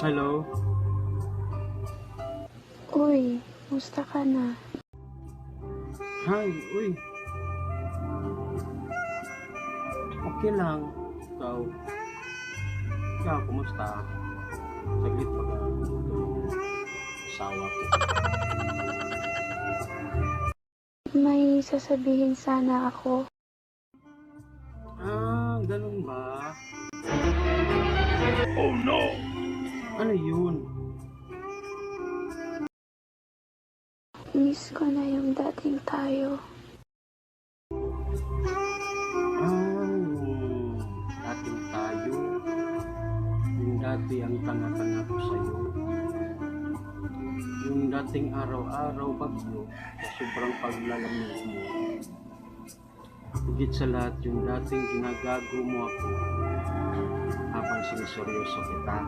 Hello? Uy, musta ka na? Hi, uy. Okay lang. Ikaw? Ikaw, kumusta? Saglit pa ka. Asawa ko. May sasabihin sana ako. Ganun ba? Oh no! Ano yun? Miss ko na yung dating tayo. Yung dating tayo. Yung dati ang tanga-tanga ko sa'yo. Yung dating araw-araw bagyo sa sobrang paglalamig mo. Higit sa lahat yung dating ginagago mo ako habang siniseryoso kita.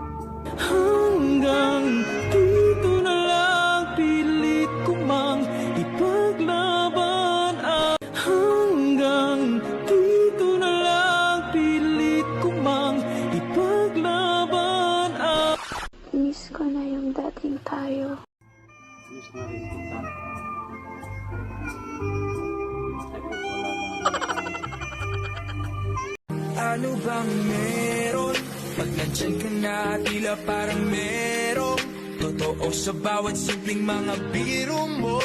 Hanggang dito na lang, pilit ko mang ipaglaban ang hanggang dito na lang, pilit ko mang ipaglaban ang Miss ko na yung dating tayo. Miss na rin kita. Saglit wala ba? ano bang meron? Pag nandyan ka na, tila parang merong totoo sa bawat simpleng mga biro mo.